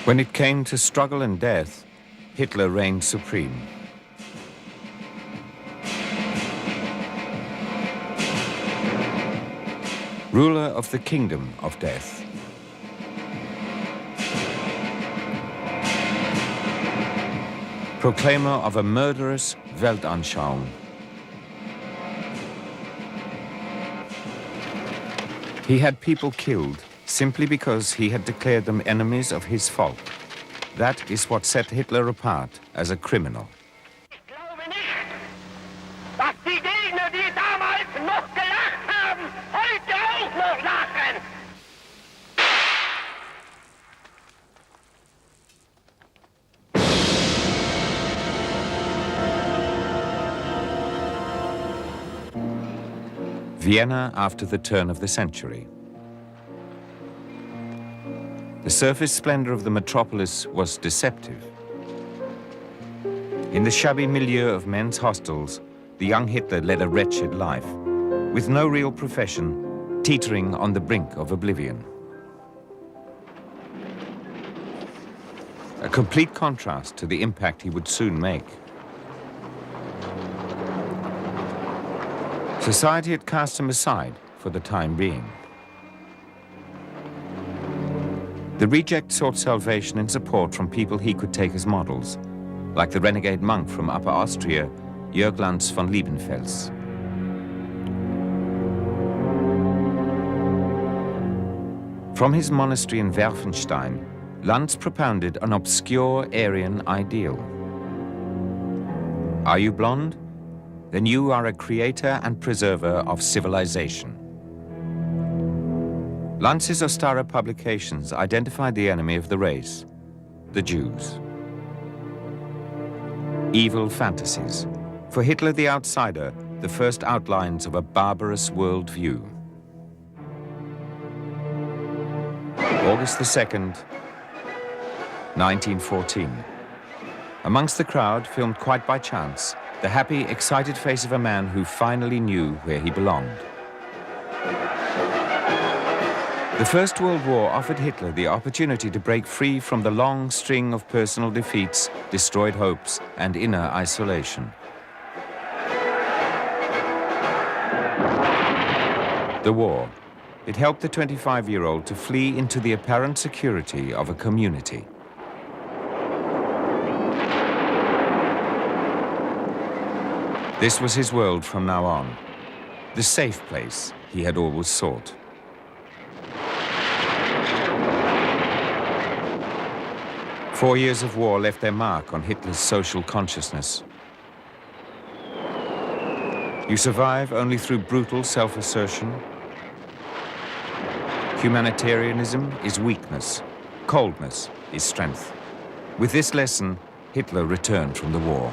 When it came to struggle and death, Hitler reigned supreme. Ruler of the kingdom of death. Proclaimer of a murderous Weltanschauung. He had people killed simply because he had declared them enemies of his folk. That is what set Hitler apart as a criminal. Ich glaube nicht, dass die Gegner, die damals noch gelacht haben, heute auch noch lachen. Vienna after the turn of the century. The surface splendor of the metropolis was deceptive. In the shabby milieu of men's hostels, the young Hitler led a wretched life, with no real profession, teetering on the brink of oblivion. A complete contrast to the impact he would soon make. Society had cast him aside for the time being. The reject sought salvation and support from people he could take as models, like the renegade monk from Upper Austria, Jörg Lanz von Liebenfels. From his monastery in Werfenstein, Lanz propounded an obscure Aryan ideal. Are you blonde? Then you are a creator and preserver of civilization. Lanz's Ostara publications identified the enemy of the race, the Jews. Evil fantasies. For Hitler the outsider, the first outlines of a barbarous worldview. August the 2nd, 1914. Amongst the crowd, filmed quite by chance, the happy, excited face of a man who finally knew where he belonged. The First World War offered Hitler the opportunity to break free from the long string of personal defeats, destroyed hopes, and inner isolation. The war. It helped the 25-year-old to flee into the apparent security of a community. This was his world from now on, the safe place he had always sought. Four years of war left their mark on Hitler's social consciousness. You survive only through brutal self-assertion. Humanitarianism is weakness. Coldness is strength. With this lesson, Hitler returned from the war.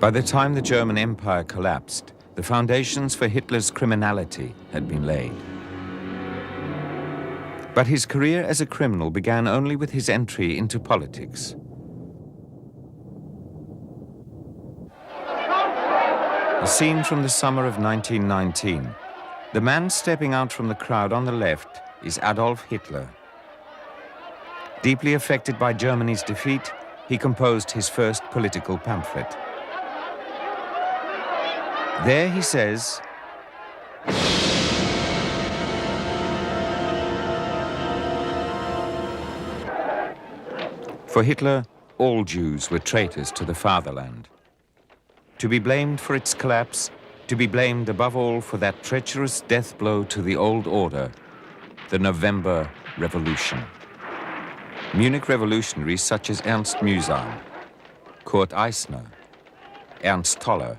By the time the German Empire collapsed, the foundations for Hitler's criminality had been laid. But his career as a criminal began only with his entry into politics. A scene from the summer of 1919. The man stepping out from the crowd on the left is Adolf Hitler. Deeply affected by Germany's defeat, he composed his first political pamphlet. There he says, for Hitler, all Jews were traitors to the fatherland. To be blamed for its collapse, to be blamed above all for that treacherous death blow to the old order, the November Revolution. Munich revolutionaries such as Ernst Mühsam, Kurt Eisner, Ernst Toller.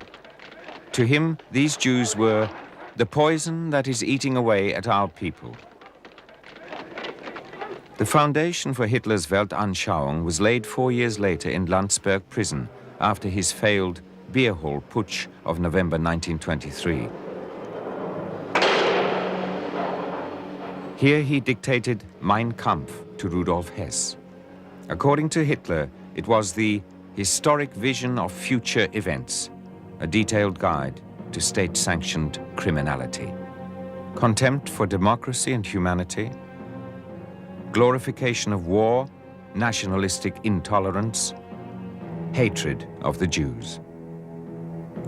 To him, these Jews were the poison that is eating away at our people. The foundation for Hitler's Weltanschauung was laid 4 years later in Landsberg prison after his failed beer hall putsch of November 1923. Here he dictated Mein Kampf to Rudolf Hess. According to Hitler, it was the historic vision of future events, a detailed guide to state-sanctioned criminality. contempt for democracy and humanity, glorification of war, nationalistic intolerance, hatred of the Jews.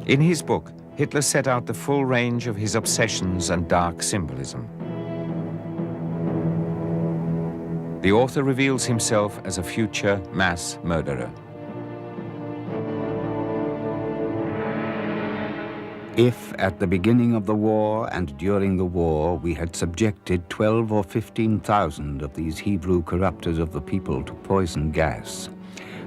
In his book, Hitler set out the full range of his obsessions and dark symbolism. The author reveals himself as a future mass murderer. If at the beginning of the war and during the war we had subjected 12 or 15,000 of these Hebrew corrupters of the people to poison gas,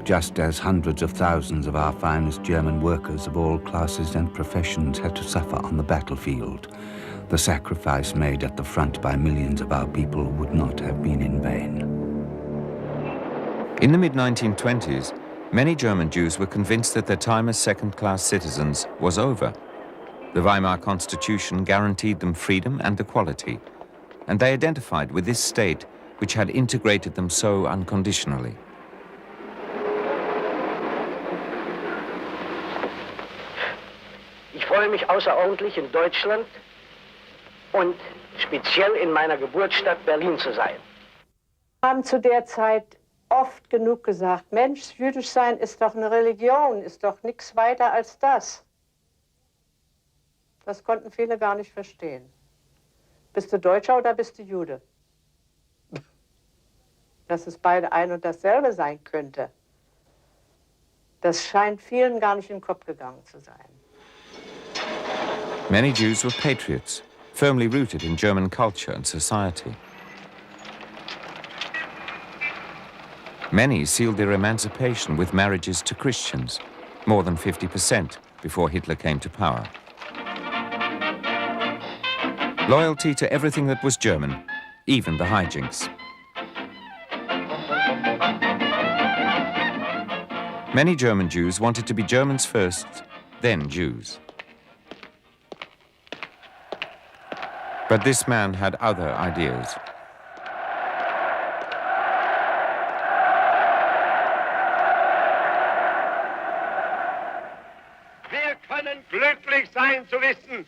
just as hundreds of thousands of our finest German workers of all classes and professions had to suffer on the battlefield, the sacrifice made at the front by millions of our people would not have been in vain. In the mid-1920s, many German Jews were convinced that their time as second-class citizens was over. The Weimar Constitution guaranteed them freedom and equality, and they identified with this state which had integrated them so unconditionally. Ich freue mich außerordentlich, in Deutschland und speziell in meiner Geburtsstadt Berlin zu sein. Wir haben zu der Zeit oft genug gesagt, Mensch, jüdisch sein ist doch eine Religion, ist doch nichts weiter als das. Das konnten viele gar nicht verstehen. Bist du Deutscher oder bist du Jude? Dass es beide ein und dasselbe sein könnte, das scheint vielen gar nicht in den Kopf gegangen zu sein. Many Jews were patriots, firmly rooted in German culture and society. Many sealed their emancipation with marriages to Christians, more than 50% before Hitler came to power. Loyalty to everything that was German, even the hijinks. Many German Jews wanted to be Germans first, then Jews. But this man had other ideas. Wir können glücklich sein zu wissen,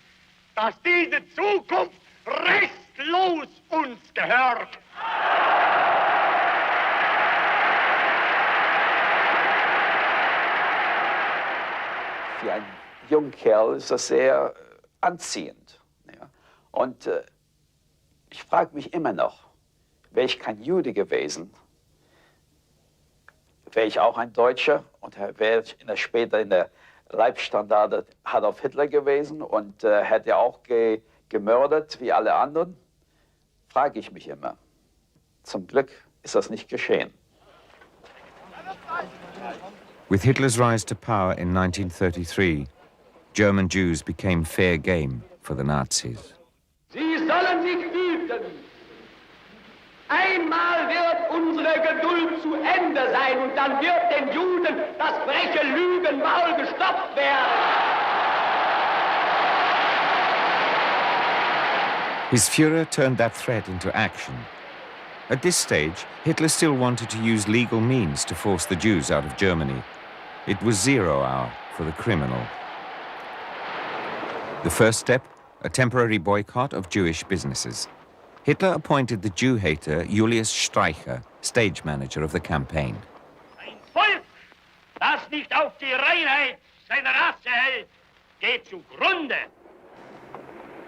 dass diese Zukunft restlos uns gehört. Für einen jungen Kerl ist das sehr anziehend. Ja. Und ich frage mich immer noch, wäre ich kein Jude gewesen, wäre ich auch ein Deutscher und wäre ich später in der Leibstandarte Adolf Hitler gewesen und hätte auch gemördert wie alle anderen, frage ich mich immer. Zum Glück ist das nicht geschehen. With Hitler's rise to power in 1933, German Jews became fair game for the Nazis. Sie sollen sich hüten. Einmal wird unsere Geduld zu Ende sein und dann wird den Juden das freche Lügenmaul gestopft werden. His Führer turned that threat into action. At this stage, Hitler still wanted to use legal means to force the Jews out of Germany. It was 0 hour for the criminal. The first step, a temporary boycott of Jewish businesses. Hitler appointed the Jew-hater Julius Streicher stage manager of the campaign. Ein Volk, das nicht auf die Reinheit seiner Rasse hält, geht zugrunde.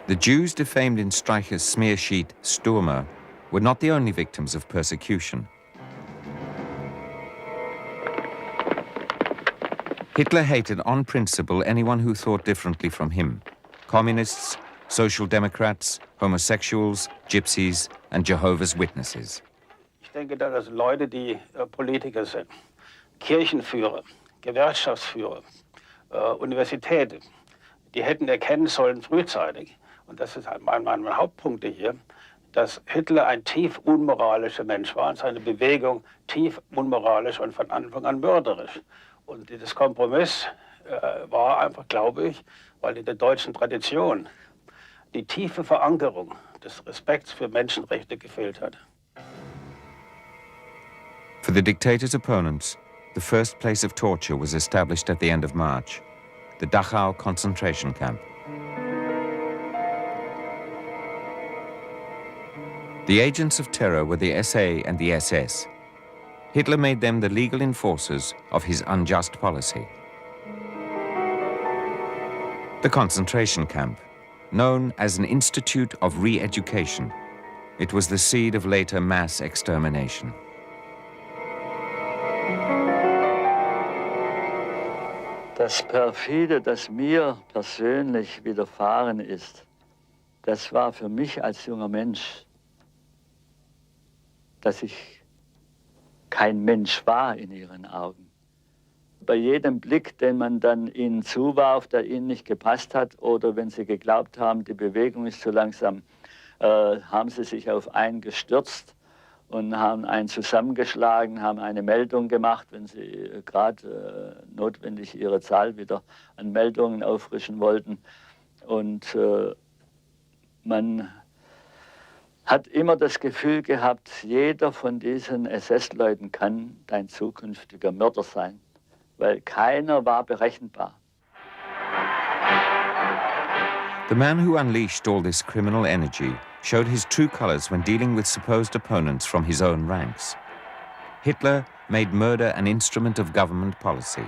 The Jews defamed in Streicher's smear sheet Stürmer were not the only victims of persecution. Hitler hated on principle anyone who thought differently from him. Communists, Social Democrats, homosexuals, Gypsies and Jehovah's Witnesses. Ich denke, dass das Leute, die Politiker sind, Kirchenführer, Gewerkschaftsführer, Universitäten, die hätten erkennen sollen frühzeitig, und das ist einer meiner Hauptpunkte hier, dass Hitler ein tief unmoralischer Mensch war und seine Bewegung tief unmoralisch und von Anfang an mörderisch. Und das Kompromiss war einfach, glaube ich, weil in der deutschen Tradition die tiefe Verankerung des Respekts für Menschenrechte gefehlt hat. For the dictator's opponents, the first place of torture was established at the end of March, the Dachau concentration camp. The agents of terror were the SA and the SS. Hitler made them the legal enforcers of his unjust policy. The concentration camp, known as an institute of re-education, it was the seed of later mass extermination. Das Perfide, das mir persönlich widerfahren ist, das war für mich als junger Mensch, dass ich kein Mensch war in ihren Augen. Bei jedem Blick, den man dann ihnen zuwarf, der ihnen nicht gepasst hat, oder wenn sie geglaubt haben, die Bewegung ist zu langsam, haben sie sich auf einen gestürzt und haben einen zusammengeschlagen, haben eine Meldung gemacht, wenn sie gerade notwendig ihre Zahl wieder an Meldungen auffrischen wollten. Und man hat immer das Gefühl gehabt, jeder von diesen SS-Leuten kann dein zukünftiger Mörder sein, weil keiner war berechenbar. The man who unleashed all this criminal energy showed his true colors when dealing with supposed opponents from his own ranks. Hitler made murder an instrument of government policy.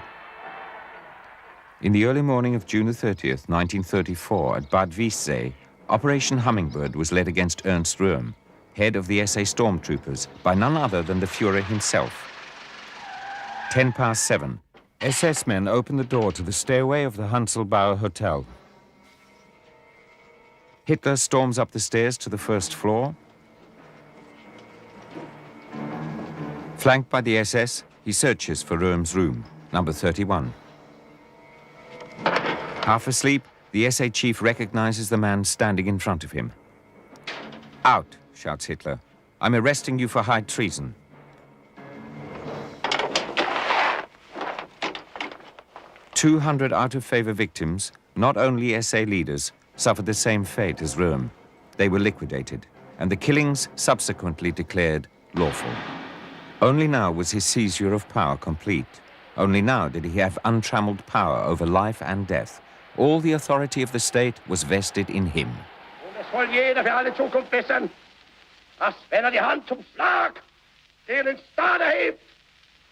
In the early morning of June 30th, 1934, at Bad Wiessee, Operation Hummingbird was led against Ernst Röhm, head of the SA stormtroopers, by none other than the Führer himself. 7:10, SS men opened the door to the stairway of the Hanselbauer Hotel. Hitler storms up the stairs to the first floor. Flanked by the SS, he searches for Röhm's room, number 31. Half asleep, the SA chief recognizes the man standing in front of him. "Out," shouts Hitler. "I'm arresting you for high treason." "200 out-of-favor victims, not only SA leaders, suffered the same fate as Röhm. They were liquidated, and the killings subsequently declared lawful. Only now was his seizure of power complete. Only now did he have untrammeled power over life and death. All the authority of the state was vested in him. Und es soll jeder für alle Zukunft wissen, dass wenn die Hand zum Schlag, den ins Stade hebt,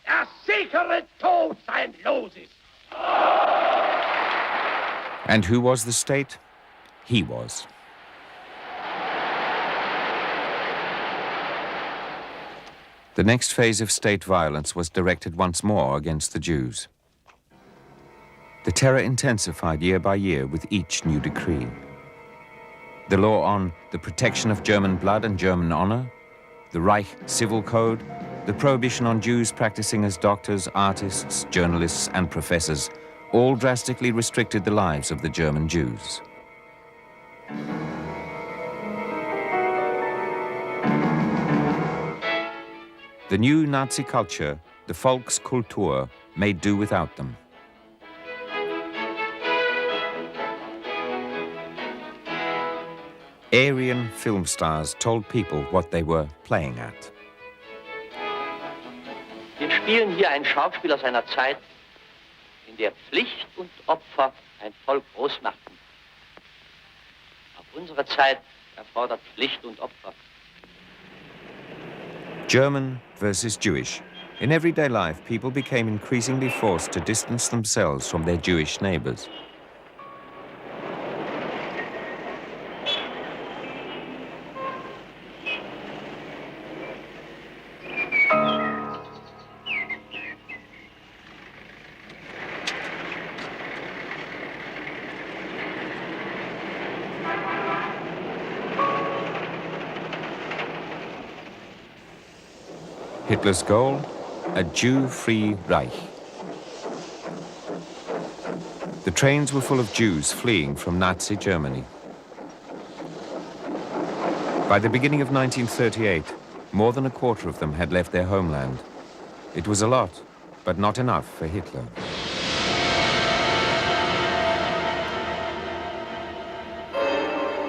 der sichere Tod sein Los ist. And who was the state? He was. The next phase of state violence was directed once more against the Jews. The terror intensified year by year with each new decree. The law on the protection of German blood and German honor, the Reich Civil Code, the prohibition on Jews practicing as doctors, artists, journalists, and professors, all drastically restricted the lives of the German Jews. The new Nazi culture, the Volkskultur, made do without them. Aryan film stars told people what they were playing at. Wir spielen hier einen Schauspieler seiner Zeit, in der Pflicht und Opfer ein Volk groß machten. Auch unsere Zeit erfordert Pflicht und Opfer. German versus Jewish. In everyday life, people became increasingly forced to distance themselves from their Jewish neighbors. Hitler's goal? A Jew-free Reich. The trains were full of Jews fleeing from Nazi Germany. By the beginning of 1938, more than a quarter of them had left their homeland. It was a lot, but not enough for Hitler.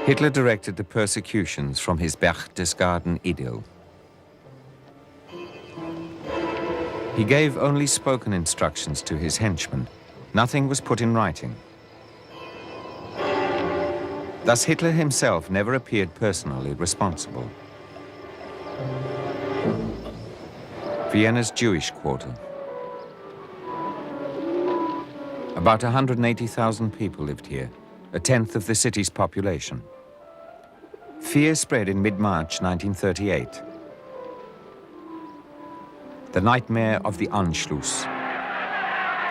Hitler directed the persecutions from his Berchtesgaden idyll. He gave only spoken instructions to his henchmen. Nothing was put in writing. Thus Hitler himself never appeared personally responsible. Vienna's Jewish quarter. About 180,000 people lived here, a tenth of the city's population. Fear spread in mid-March 1938. The nightmare of the Anschluss.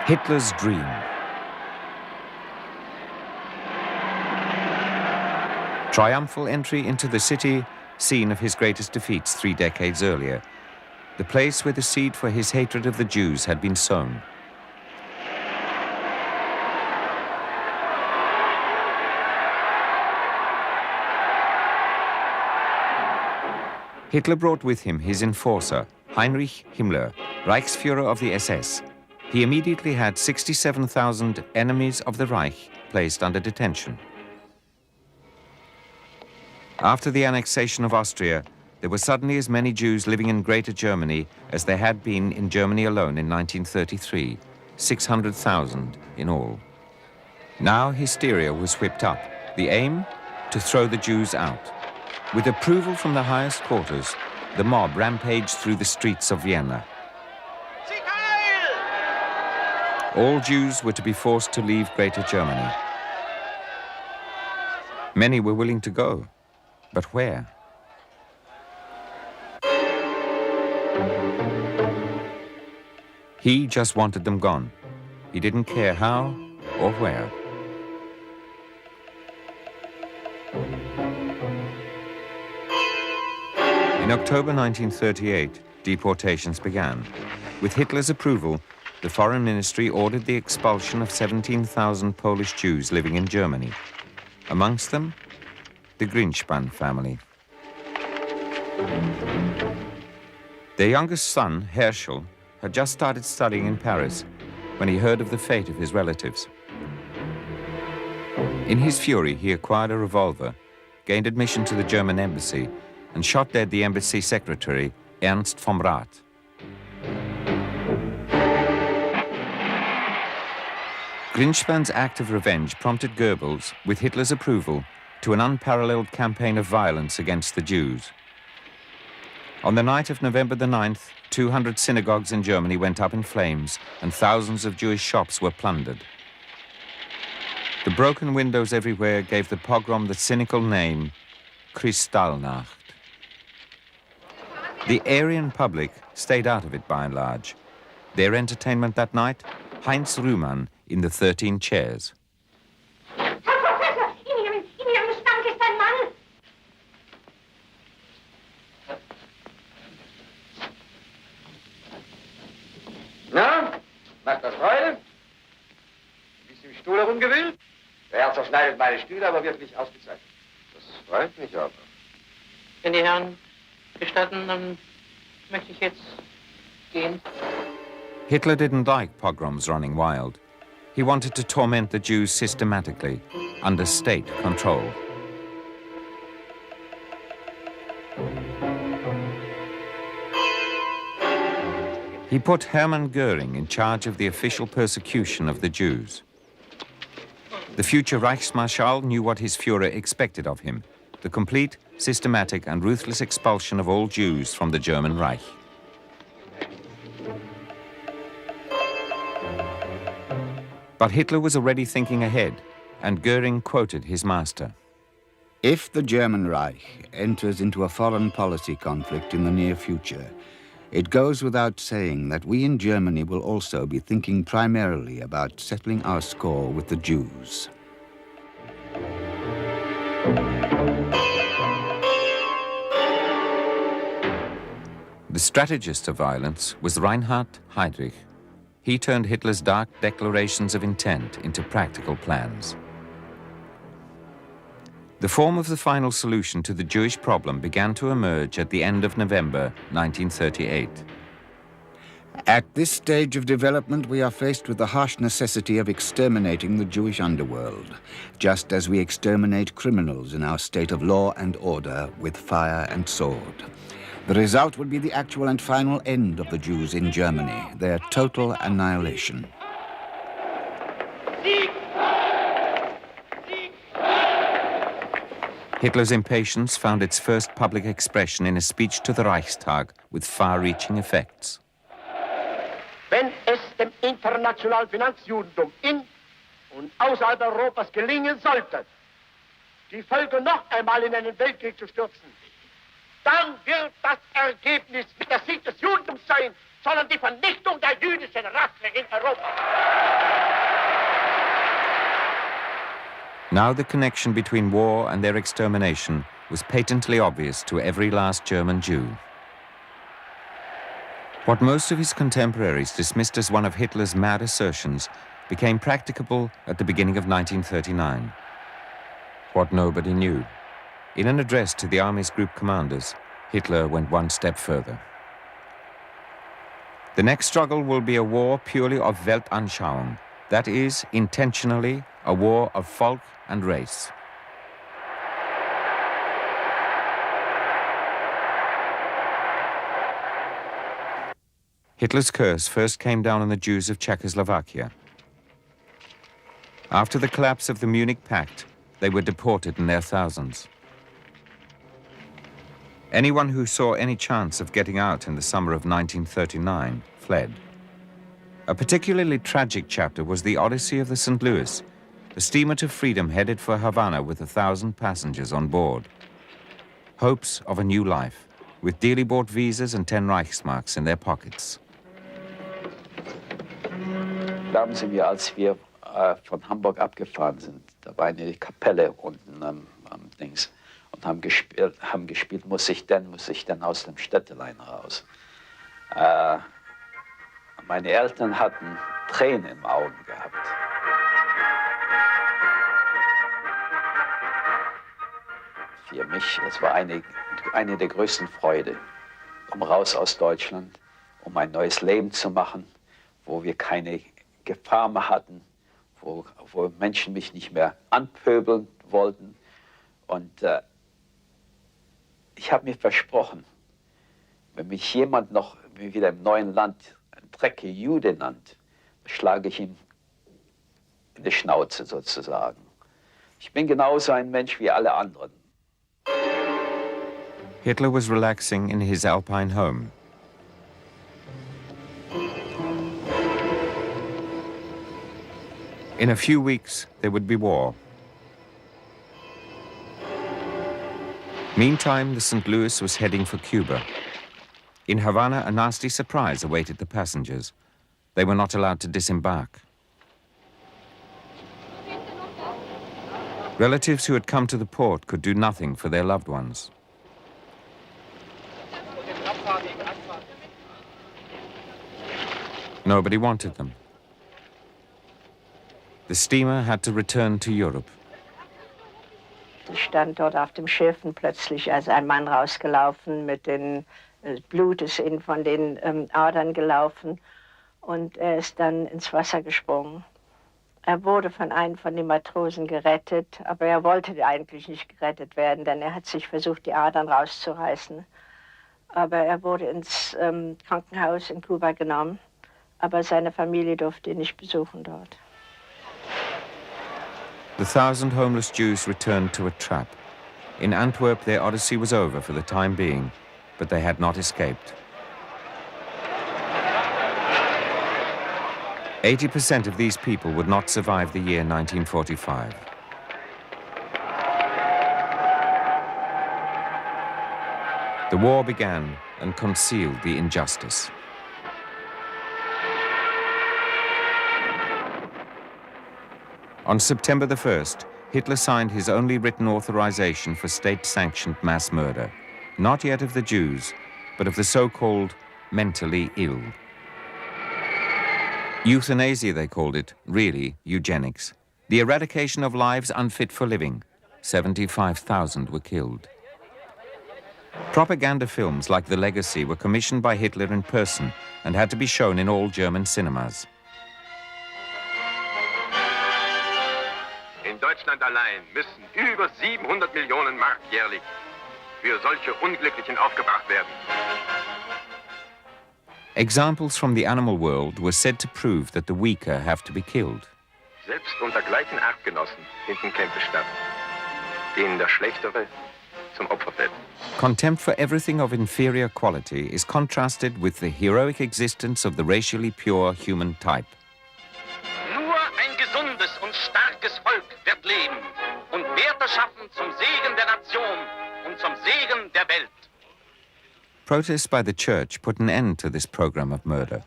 Hitler's dream. Triumphal entry into the city, scene of his greatest defeats 3 decades earlier. The place where the seed for his hatred of the Jews had been sown. Hitler brought with him his enforcer, Heinrich Himmler, Reichsführer of the SS. He immediately had 67,000 enemies of the Reich placed under detention. After the annexation of Austria, there were suddenly as many Jews living in Greater Germany as there had been in Germany alone in 1933, 600,000 in all. Now hysteria was whipped up. The aim? To throw the Jews out. With approval from the highest quarters, the mob rampaged through the streets of Vienna. All Jews were to be forced to leave Greater Germany. Many were willing to go, but where? He just wanted them gone. He didn't care how or where. In October 1938, deportations began. With Hitler's approval, the Foreign Ministry ordered the expulsion of 17,000 Polish Jews living in Germany. Amongst them, the Grinspan family. Their youngest son, Herschel, had just started studying in Paris when he heard of the fate of his relatives. In his fury, he acquired a revolver, gained admission to the German embassy, and shot dead the embassy secretary, Ernst vom Rath. Grinspan's act of revenge prompted Goebbels, with Hitler's approval, to an unparalleled campaign of violence against the Jews. On the night of November the 9th, 200 synagogues in Germany went up in flames and thousands of Jewish shops were plundered. The broken windows everywhere gave the pogrom the cynical name Kristallnacht. The Aryan public stayed out of it by and large. Their entertainment that night, Heinz Rühmann in the 13 Chairs. Herr Professor, in Ihrem Schrank ist ein Mann. Na, macht das Freude? Bist du im Stuhl herumgewühlt? Der Herr zerschneidet meine Stühle, aber wirklich ausgezeichnet. Das freut mich aber. Wenn die Herren gestatten, dann möchte ich jetzt gehen. Hitler didn't like pogroms running wild. He wanted to torment the Jews systematically, under state control. He put Hermann Göring in charge of the official persecution of the Jews. The future Reichsmarschall knew what his Führer expected of him, the complete, systematic and ruthless expulsion of all Jews from the German Reich. But Hitler was already thinking ahead, and Göring quoted his master. If the German Reich enters into a foreign policy conflict in the near future, it goes without saying that we in Germany will also be thinking primarily about settling our score with the Jews. The strategist of violence was Reinhard Heydrich. He turned Hitler's dark declarations of intent into practical plans. The form of the final solution to the Jewish problem began to emerge at the end of November 1938. At this stage of development, we are faced with the harsh necessity of exterminating the Jewish underworld, just as we exterminate criminals in our state of law and order with fire and sword. The result would be the actual and final end of the Jews in Germany, their total annihilation. Hitler's impatience found its first public expression in a speech to the Reichstag with far-reaching effects. Wenn es dem internationalen Finanzjudentum in und außerhalb Europas gelingen sollte, die Völker noch einmal in einen Weltkrieg zu stürzen, dann wird das Ergebnis nicht der Sieg des Judentums sein, sondern die Vernichtung der jüdischen Rasse in Europa. Now the connection between war and their extermination was patently obvious to every last German Jew. What most of his contemporaries dismissed as one of Hitler's mad assertions became practicable at the beginning of 1939. What nobody knew. In an address to the Army's group commanders, Hitler went one step further. The next struggle will be a war purely of Weltanschauung, that is, intentionally a war of Volk and race. Hitler's curse first came down on the Jews of Czechoslovakia. After the collapse of the Munich Pact, they were deported in their thousands. Anyone who saw any chance of getting out in the summer of 1939 fled. A particularly tragic chapter was the Odyssey of the St. Louis, a steamer to freedom headed for Havana with 1,000 passengers on board. Hopes of a new life, with dearly bought visas and 10 Reichsmarks in their pockets. Glauben Sie mir, als wir von Hamburg abgefahren sind, da war eine Kapelle unten am Dings und haben gespielt, muss ich denn aus dem Städtelein raus. Meine Eltern hatten Tränen im Augen gehabt. Für mich, das war eine der größten Freude, um raus aus Deutschland, um ein neues Leben zu machen, wo wir keine Gefahr mehr hatten, wo Menschen mich nicht mehr anpöbeln wollten. Und ich habe mir versprochen, wenn mich jemand noch wieder im neuen Land ein dreckiger Jude nannt, schlage ich ihm in die Schnauze sozusagen. Ich bin genauso ein Mensch wie alle anderen. Hitler was relaxing in his Alpine home. In a few weeks, there would be war. Meantime, the St. Louis was heading for Cuba. In Havana, a nasty surprise awaited the passengers. They were not allowed to disembark. Relatives who had come to the port could do nothing for their loved ones. Nobody wanted them. The steamer had to return to Europe. Ich stand dort auf dem Schiff und plötzlich ist ein Mann rausgelaufen mit den Blut ist ihm von den Adern gelaufen und er ist dann ins Wasser gesprungen. Er wurde von einem von den Matrosen gerettet, aber er wollte eigentlich nicht gerettet werden, denn er hat sich versucht, die Adern rauszureißen. Aber er wurde ins Krankenhaus in Kuba genommen, aber seine Familie durfte ihn nicht besuchen dort. The 1,000 homeless Jews returned to a trap. In Antwerp, their odyssey was over for the time being, but they had not escaped. 80% of these people would not survive the year 1945. The war began and concealed the injustice. On September the 1st, Hitler signed his only written authorization for state-sanctioned mass murder, not yet of the Jews, but of the so-called mentally ill. Euthanasia, they called it, really eugenics. The eradication of lives unfit for living. 75,000 were killed. Propaganda films like The Legacy were commissioned by Hitler in person and had to be shown in all German cinemas. In Deutschland allein müssen über 700 Millionen Mark jährlich für solche Unglücklichen aufgebracht werden. Examples from the animal world were said to prove that the weaker have to be killed. Selbst unter gleichen Artgenossen finden Kämpfe statt, denen der Schlechtere zum Opfer fällt. Contempt for everything of inferior quality is contrasted with the heroic existence of the racially pure human type. Nur ein gesundes und starkes Volk wird leben und Werte schaffen zum Segen der Nation und zum Segen der Welt. Protests by the church put an end to this program of murder.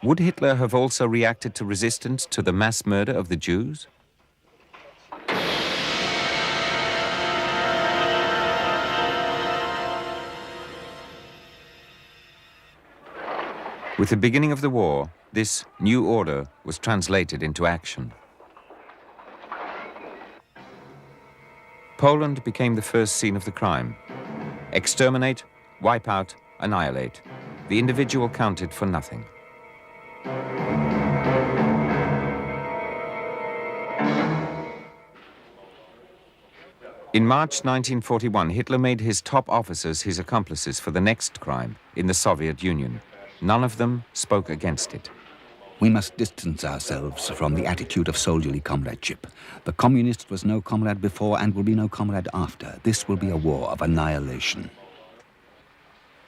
Would Hitler have also reacted to resistance to the mass murder of the Jews? With the beginning of the war, this new order was translated into action. Poland became the first scene of the crime. Exterminate, wipe out, annihilate. The individual counted for nothing. In March 1941, Hitler made his top officers his accomplices for the next crime in the Soviet Union. None of them spoke against it. We must distance ourselves from the attitude of soldierly comradeship. The communist was no comrade before and will be no comrade after. This will be a war of annihilation.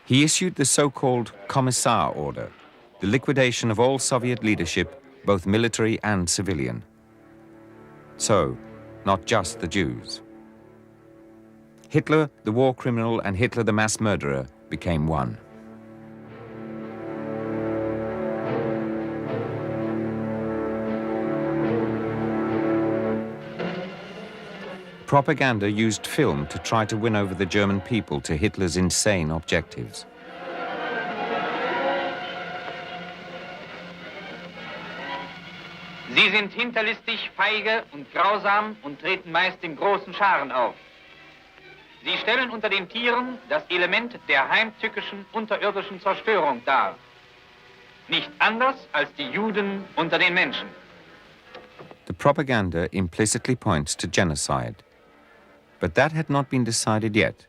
He issued the so-called Commissar Order, the liquidation of all Soviet leadership, both military and civilian. So, not just the Jews. Hitler, the war criminal, and Hitler, the mass murderer, became one. Propaganda used film to try to win over the German people to Hitler's insane objectives. Sie sind hinterlistig, feige und grausam und treten meist in großen Scharen auf. Sie stellen unter den Tieren das Element der heimtückischen unterirdischen Zerstörung dar. Nicht anders als die Juden unter den Menschen. The propaganda implicitly points to genocide. But that had not been decided yet.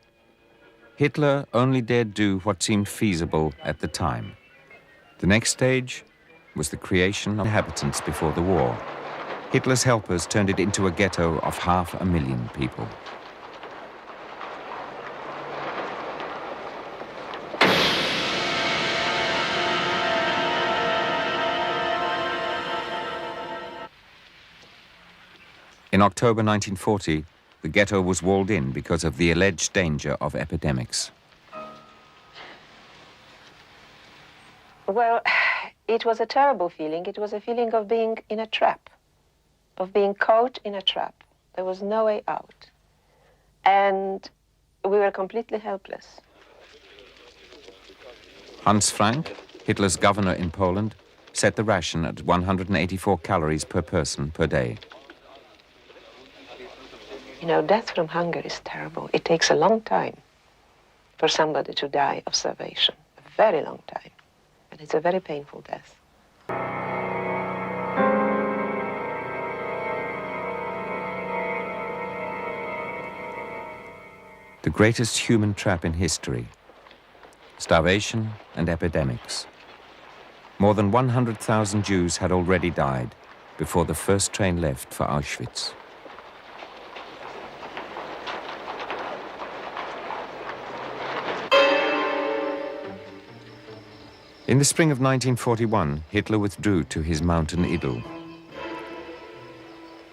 Hitler only dared do what seemed feasible at the time. The next stage was the creation of inhabitants before the war. Hitler's helpers turned it into a ghetto of 500,000 people. In October 1940, the ghetto was walled in because of the alleged danger of epidemics. Well, it was a terrible feeling. It was a feeling of being in a trap, of being caught in a trap. There was no way out. And we were completely helpless. Hans Frank, Hitler's governor in Poland, set the ration at 184 calories per person per day. You know, death from hunger is terrible. It takes a long time for somebody to die of starvation, a very long time. And it's a very painful death. The greatest human trap in history. Starvation and epidemics. More than 100,000 Jews had already died before the first train left for Auschwitz. In the spring of 1941, Hitler withdrew to his mountain idyll.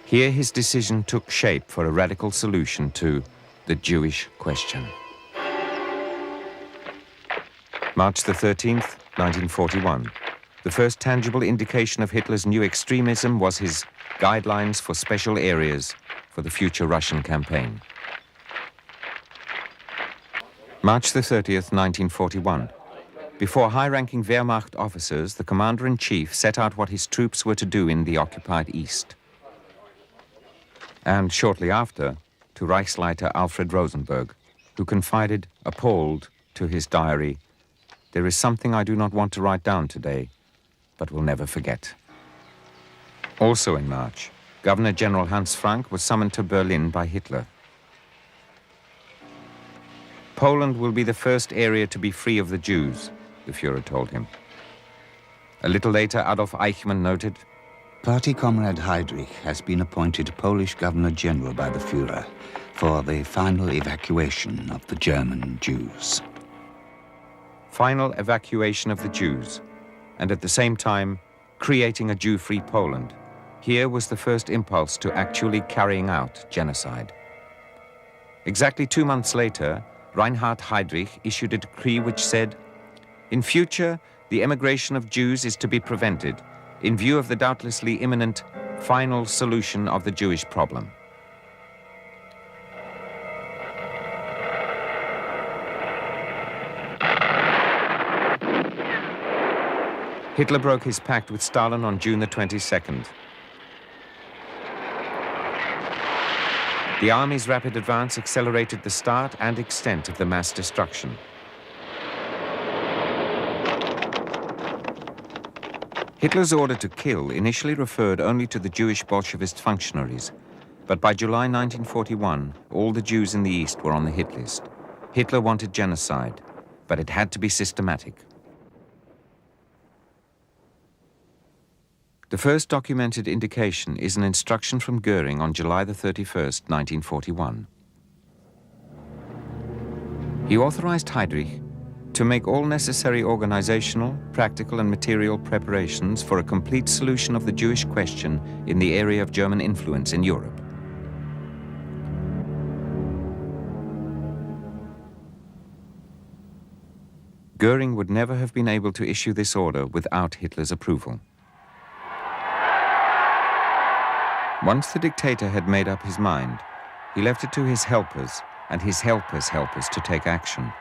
Here his decision took shape for a radical solution to the Jewish question. March the 13th, 1941. The first tangible indication of Hitler's new extremism was his guidelines for special areas for the future Russian campaign. March the 30th, 1941. Before high-ranking Wehrmacht officers, the commander-in-chief set out what his troops were to do in the occupied East. And shortly after, to Reichsleiter Alfred Rosenberg, who confided, appalled, to his diary, "There is something I do not want to write down today, but will never forget." Also in March, Governor-General Hans Frank was summoned to Berlin by Hitler. Poland will be the first area to be free of the Jews, the Führer told him. A little later, Adolf Eichmann noted, Party comrade Heydrich has been appointed Polish Governor-General by the Führer. for the final evacuation of the German Jews. Final evacuation of the Jews, and at the same time, creating a Jew-free Poland. Here was the first impulse to actually carrying out genocide. Exactly 2 months later, Reinhard Heydrich issued a decree which said, "In future, the emigration of Jews is to be prevented in view of the doubtlessly imminent final solution of the Jewish problem." Hitler broke his pact with Stalin on June the 22nd. The army's rapid advance accelerated the start and extent of the mass destruction. Hitler's order to kill initially referred only to the Jewish Bolshevist functionaries, but by July 1941, all the Jews in the East were on the hit list. Hitler wanted genocide, but it had to be systematic. The first documented indication is an instruction from Goering on July the 31st, 1941. He authorized Heydrich to make all necessary organizational, practical and material preparations for a complete solution of the Jewish question in the area of German influence in Europe. Goering would never have been able to issue this order without Hitler's approval. Once the dictator had made up his mind, he left it to his helpers and his helpers' helpers to take action.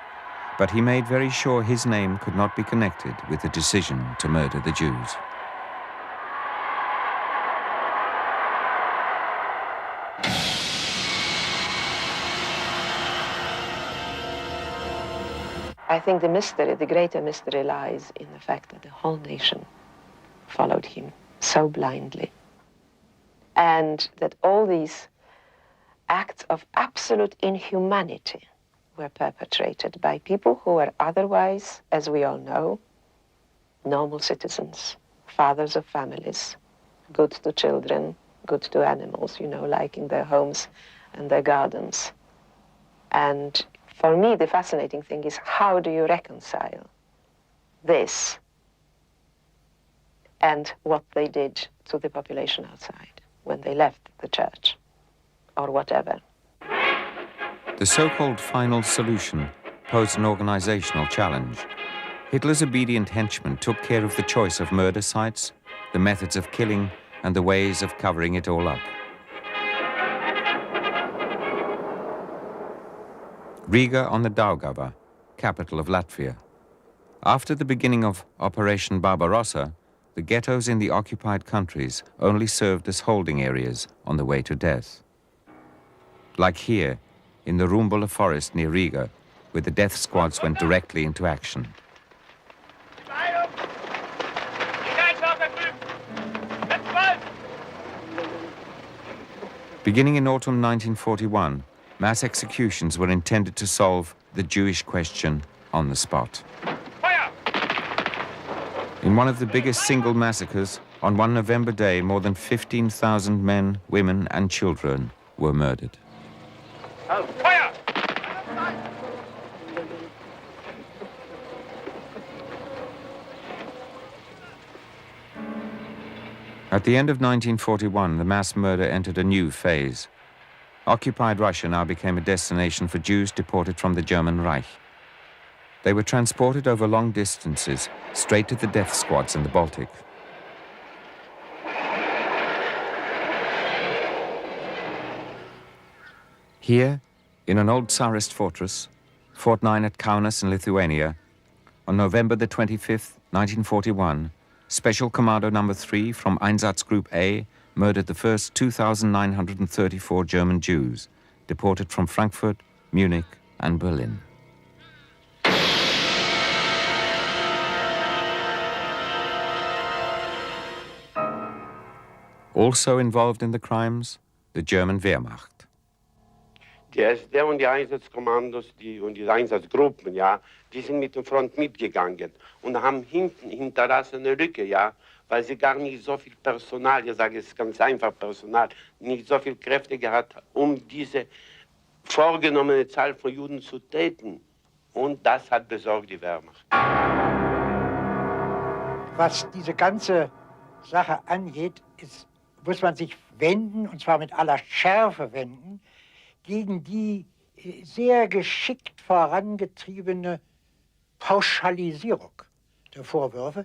But he made very sure his name could not be connected with the decision to murder the Jews. I think the mystery, the greater mystery, lies in the fact that the whole nation followed him so blindly. And that all these acts of absolute inhumanity were perpetrated by people who were otherwise, as we all know, normal citizens, fathers of families, good to children, good to animals, you know, like in their homes and their gardens. And for me, the fascinating thing is, how do you reconcile this and what they did to the population outside when they left the church, or whatever? The so-called final solution posed an organizational challenge. Hitler's obedient henchmen took care of the choice of murder sites, the methods of killing, and the ways of covering it all up. Riga on the Daugava, capital of Latvia. After the beginning of Operation Barbarossa, the ghettos in the occupied countries only served as holding areas on the way to death. Like here, in the Rumbula forest near Riga, where the death squads went directly into action. Beginning in autumn 1941, mass executions were intended to solve the Jewish question on the spot. In one of the biggest single massacres, on one November day, more than 15,000 men, women and children were murdered. At the end of 1941, the mass murder entered a new phase. Occupied Russia now became a destination for Jews deported from the German Reich. They were transported over long distances, straight to the death squads in the Baltic. Here, in an old Tsarist fortress, Fort 9 at Kaunas in Lithuania, on November the 25th, 1941, Special Commando No. 3 from Einsatz Group A murdered the first 2,934 German Jews, deported from Frankfurt, Munich, and Berlin. Also involved in the crimes, the German Wehrmacht. Die SD und die Einsatzkommandos und die Einsatzgruppen, ja, die sind mit dem Front mitgegangen und haben hinterlassen eine Lücke, ja, weil sie gar nicht so viel Personal, ich sage es ganz einfach Personal, nicht so viel Kräfte gehabt, um diese vorgenommene Zahl von Juden zu töten. Und das hat besorgt die Wehrmacht. Was diese ganze Sache angeht, muss man sich wenden, und zwar mit aller Schärfe wenden, gegen die sehr geschickt vorangetriebene Pauschalisierung der Vorwürfe,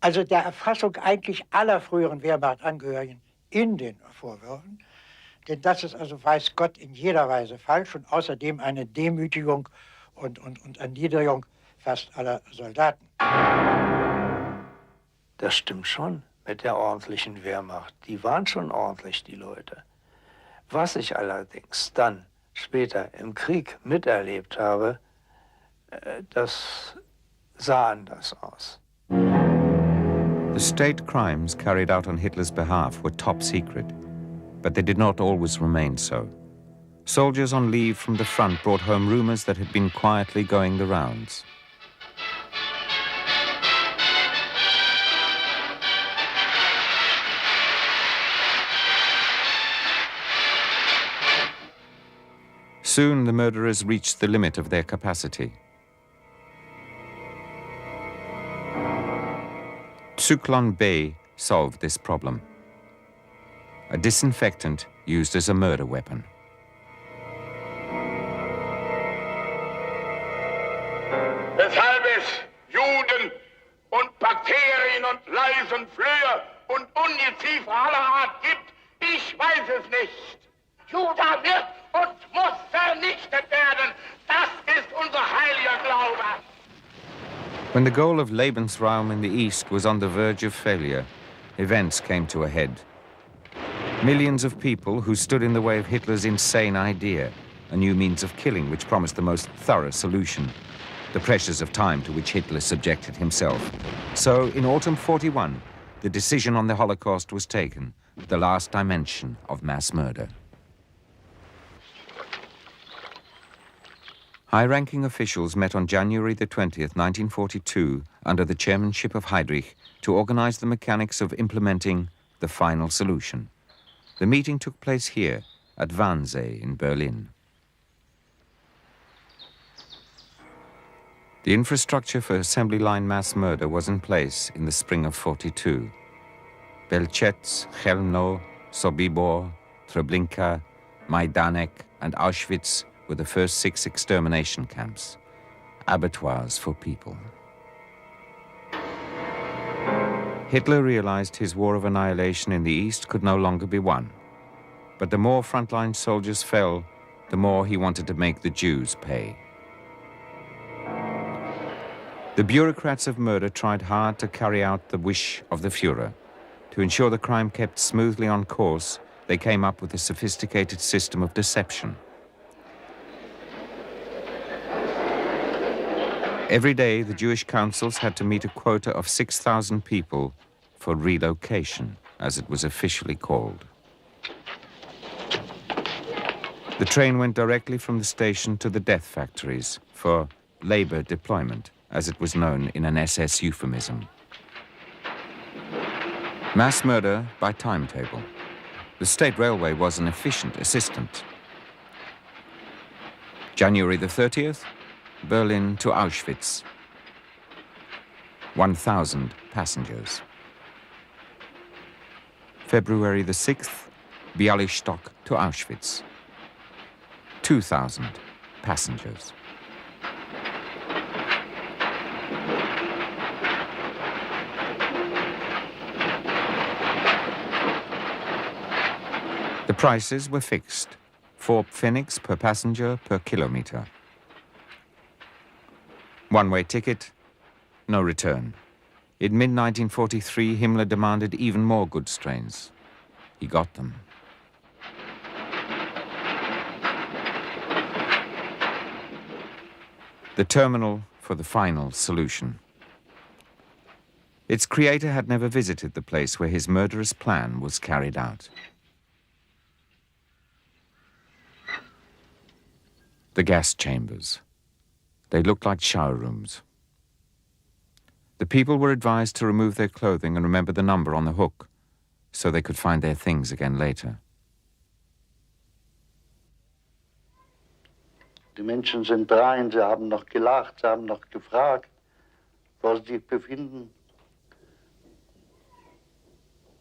also der Erfassung eigentlich aller früheren Wehrmachtangehörigen in den Vorwürfen. Denn das ist also, weiß Gott, in jeder Weise falsch und außerdem eine Demütigung und Erniedrigung fast aller Soldaten. Das stimmt schon mit der ordentlichen Wehrmacht. Die waren schon ordentlich, die Leute. Was ich allerdings dann später im Krieg miterlebt habe, das sah anders aus. The state crimes carried out on Hitler's behalf were top secret, but they did not always remain so. Soldiers on leave from the front brought home rumors that had been quietly going the rounds. Soon the murderers reached the limit of their capacity. Zyklon B solved this problem. A disinfectant used as a murder weapon. Weshalb es Juden und Bakterien und Leisenflöhe und Ungeziefer aller Art gibt, ich weiß es nicht. Juda wird und muss vernichtet werden. Das ist unser heiliger Glaube. When the goal of Lebensraum in the East was on the verge of failure, events came to a head. Millions of people who stood in the way of Hitler's insane idea, a new means of killing which promised the most thorough solution, the pressures of time to which Hitler subjected himself. So, in autumn 41, the decision on the Holocaust was taken, the last dimension of mass murder. High-ranking officials met on January the 20th, 1942, under the chairmanship of Heydrich, to organize the mechanics of implementing the final solution. The meeting took place here, at Wannsee in Berlin. The infrastructure for assembly line mass murder was in place in the spring of 42. Belchets, Chelmno, Sobibor, Treblinka, Majdanek, and Auschwitz were the first 6 extermination camps, abattoirs for people. Hitler realized his war of annihilation in the East could no longer be won. But the more frontline soldiers fell, the more he wanted to make the Jews pay. The bureaucrats of murder tried hard to carry out the wish of the Führer. To ensure the crime kept smoothly on course, they came up with a sophisticated system of deception. Every day, the Jewish councils had to meet a quota of 6,000 people for relocation, as it was officially called. The train went directly from the station to the death factories for labor deployment, as it was known in an SS euphemism. Mass murder by timetable. The state railway was an efficient assistant. January the 30th, Berlin to Auschwitz. 1,000 passengers. February the 6th, Bialystok to Auschwitz. 2,000 passengers. The prices were fixed, 4 pfennigs per passenger per kilometer. One-way ticket, no return. In mid-1943, Himmler demanded even more goods trains. He got them. The terminal for the final solution. Its creator had never visited the place where his murderous plan was carried out. The gas chambers. They looked like shower rooms. The people were advised to remove their clothing and remember the number on the hook so they could find their things again later. Die Menschen sind rein, sie haben noch gelacht, sie haben noch gefragt, wo sie sich befinden.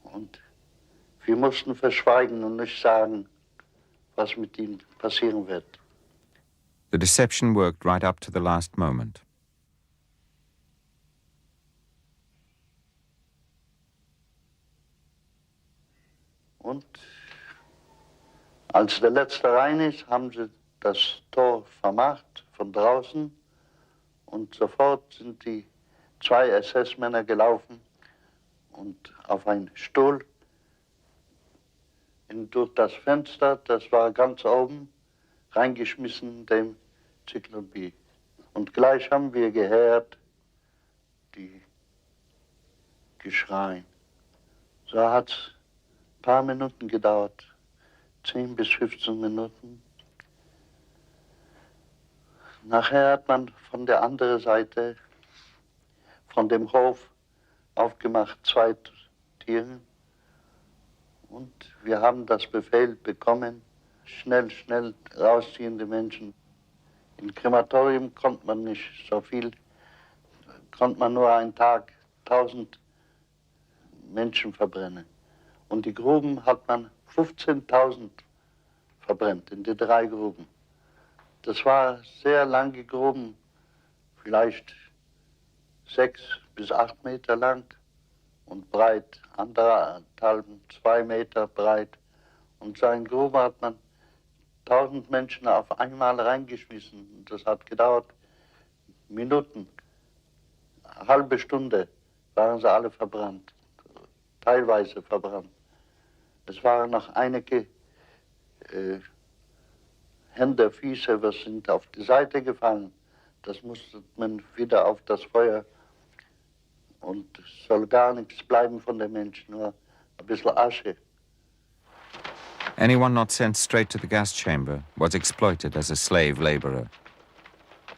Und wir mussten verschweigen und nicht sagen, was mit ihnen passieren wird. The deception worked right up to the last moment. Und als der Letzte rein ist, haben sie das Tor vermacht von draußen und sofort sind die 2 SS-Männer gelaufen und auf einen Stuhl durch das Fenster, das war ganz oben, reingeschmissen dem Zyklon-B. Und gleich haben wir gehört, die Geschrei. So hat es ein paar Minuten gedauert, 10 bis 15 Minuten. Nachher hat man von der anderen Seite, von dem Hof, aufgemacht 2 Tiere. Und wir haben das Befehl bekommen, schnell, schnell rausziehende Menschen. Im Krematorium konnte man nicht so viel, konnte man nur einen Tag 1000 Menschen verbrennen. Und die Gruben hat man 15.000 verbrennt, in die 3 Gruben. Das war sehr lange Gruben, vielleicht 6 bis 8 Meter lang und breit, 1,5, 2 Meter breit. Und so eine Grube hat man 1000 Menschen auf einmal reingeschmissen. Und das hat gedauert Minuten, eine halbe Stunde waren sie alle verbrannt, teilweise verbrannt. Es waren noch einige Hände, Füße, was sind auf die Seite gefallen. Das musste man wieder auf das Feuer. Und es soll gar nichts bleiben von den Menschen, nur ein bisschen Asche. Anyone not sent straight to the gas chamber was exploited as a slave laborer.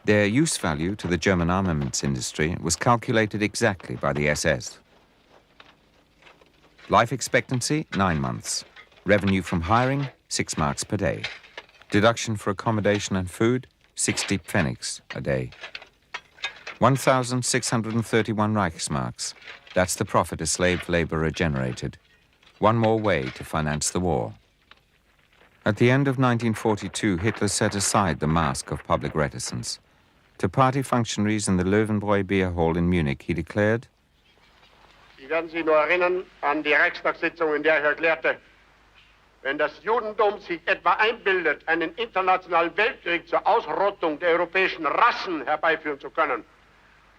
Their use value to the German armaments industry was calculated exactly by the SS. Life expectancy, 9 months. Revenue from hiring, 6 marks per day. Deduction for accommodation and food, 60 pfennigs a day. 1,631 Reichsmarks. That's the profit a slave laborer generated. One more way to finance the war. At the end of 1942, Hitler set aside the mask of public reticence. To party functionaries in the Löwenbräu Beer Hall in Munich, he declared, Sie werden sich nur erinnern an die Reichstagssitzung, in der ich erklärte, wenn das Judentum sich etwa einbildet, einen internationalen Weltkrieg zur Ausrottung der europäischen Rassen herbeiführen zu können,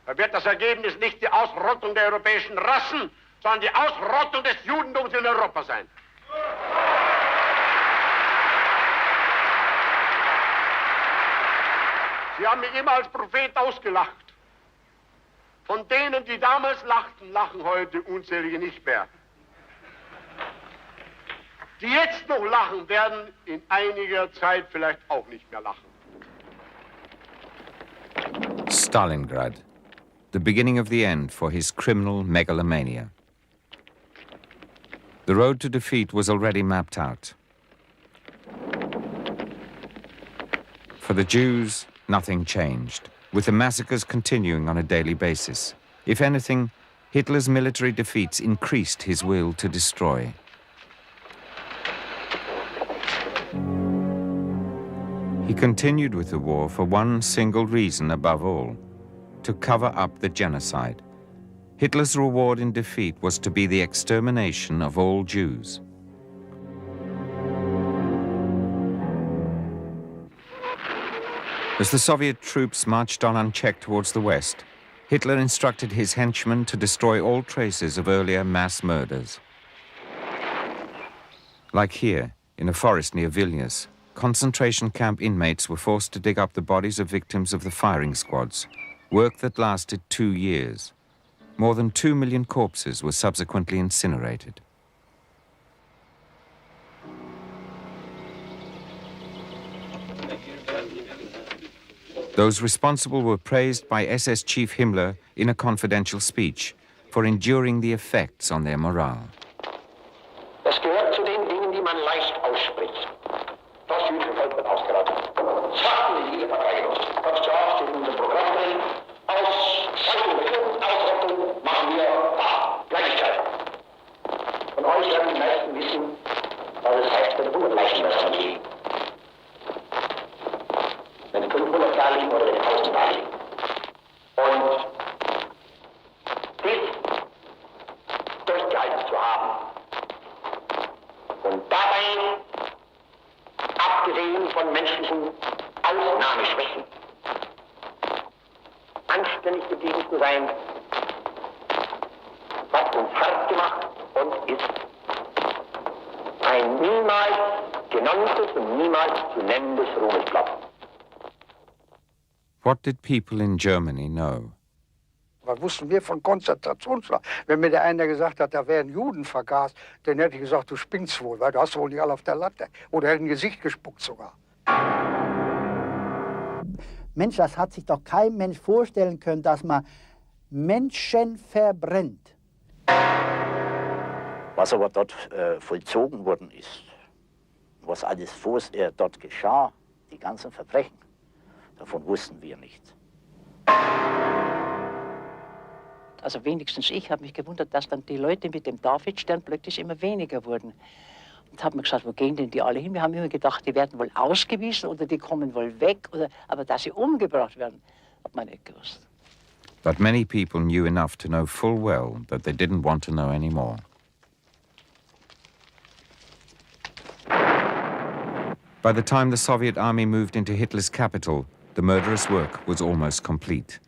dann wird das Ergebnis nicht die Ausrottung der europäischen Rassen, sondern die Ausrottung des Judentums in Europa sein. Sie haben mich immer als Prophet ausgelacht. Von denen, die damals lachten, lachen heute unzählige nicht mehr. Die jetzt noch lachen, werden in einiger Zeit vielleicht auch nicht mehr lachen. Stalingrad, the beginning of the end for his criminal megalomania. The road to defeat was already mapped out. For the Jews, nothing changed, with the massacres continuing on a daily basis. If anything, Hitler's military defeats increased his will to destroy. He continued with the war for one single reason above all, to cover up the genocide. Hitler's reward in defeat was to be the extermination of all Jews. As the Soviet troops marched on unchecked towards the west, Hitler instructed his henchmen to destroy all traces of earlier mass murders. Like here, in a forest near Vilnius, concentration camp inmates were forced to dig up the bodies of victims of the firing squads, work that lasted 2 years. More than 2 million corpses were subsequently incinerated. Those responsible were praised by SS Chief Himmler in a confidential speech for enduring the effects on their morale. Es gehört zu den Dingen, die man leicht ausspricht. Das jüdische Volk wird ausgerottet. Zwarten die haben. Und dabei, abgesehen von menschlichen Ausnahmeschwächen, anständig geblieben zu sein, hat uns hart gemacht und ist ein niemals genanntes und niemals zu nennendes Ruhmesblatt. What did people in Germany know? Was wussten wir von Konzentrationslager? Wenn mir der einer gesagt hat, da werden Juden vergast, dann hätte ich gesagt, du spinnst wohl, weil du hast wohl nicht alle auf der Latte. Oder hätte ein Gesicht gespuckt sogar. Mensch, das hat sich doch kein Mensch vorstellen können, dass man Menschen verbrennt. Was aber dort vollzogen worden ist, was alles dort geschah, die ganzen Verbrechen, davon wussten wir nichts. Also wenigstens ich habe mich gewundert, dass dann die Leute mit dem Davidstern plötzlich immer weniger wurden. Und habe mir gesagt, wo gehen denn die alle hin? Wir haben immer gedacht, die werden wohl ausgewiesen oder die kommen wohl weg. Aber dass sie umgebracht werden, hat man nicht gewusst. But many people knew enough to know full well that they didn't want to know any more. By the time the Soviet army moved into Hitler's capital, the murderous work was almost complete.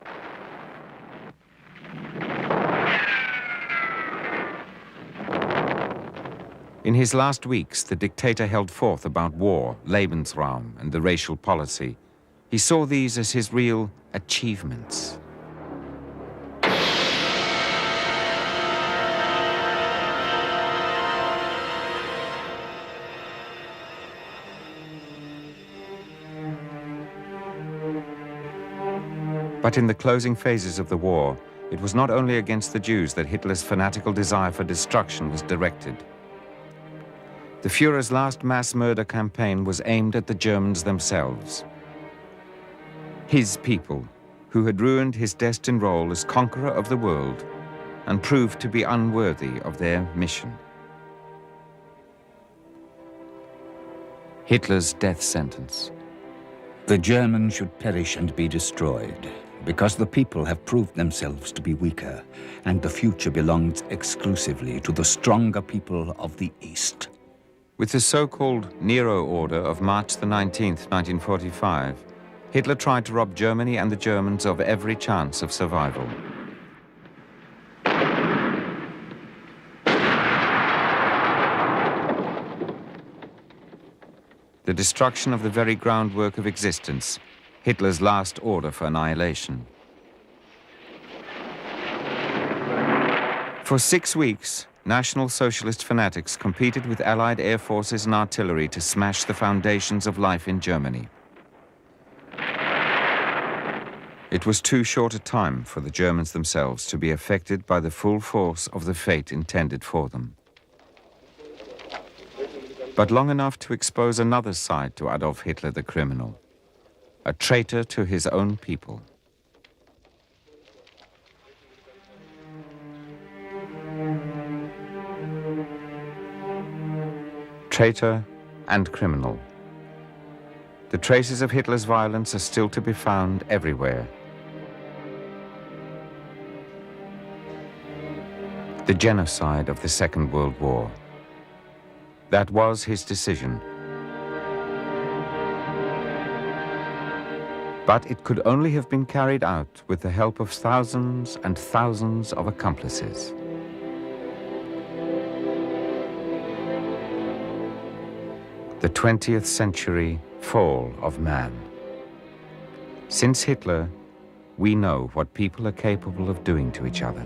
In his last weeks, the dictator held forth about war, Lebensraum, and the racial policy. He saw these as his real achievements. But in the closing phases of the war, it was not only against the Jews that Hitler's fanatical desire for destruction was directed. The Führer's last mass murder campaign was aimed at the Germans themselves. His people, who had ruined his destined role as conqueror of the world and proved to be unworthy of their mission. Hitler's death sentence. The Germans should perish and be destroyed, because the people have proved themselves to be weaker, and the future belongs exclusively to the stronger people of the East. With the so-called Nero Order of March the 19th, 1945, Hitler tried to rob Germany and the Germans of every chance of survival. The destruction of the very groundwork of existence, Hitler's last order for annihilation. For 6 weeks, National Socialist fanatics competed with Allied air forces and artillery to smash the foundations of life in Germany. It was too short a time for the Germans themselves to be affected by the full force of the fate intended for them. But long enough to expose another side to Adolf Hitler the criminal, a traitor to his own people. Traitor and criminal. The traces of Hitler's violence are still to be found everywhere. The genocide of the Second World War. That was his decision. But it could only have been carried out with the help of thousands and thousands of accomplices. The 20th century fall of man. Since Hitler, we know what people are capable of doing to each other.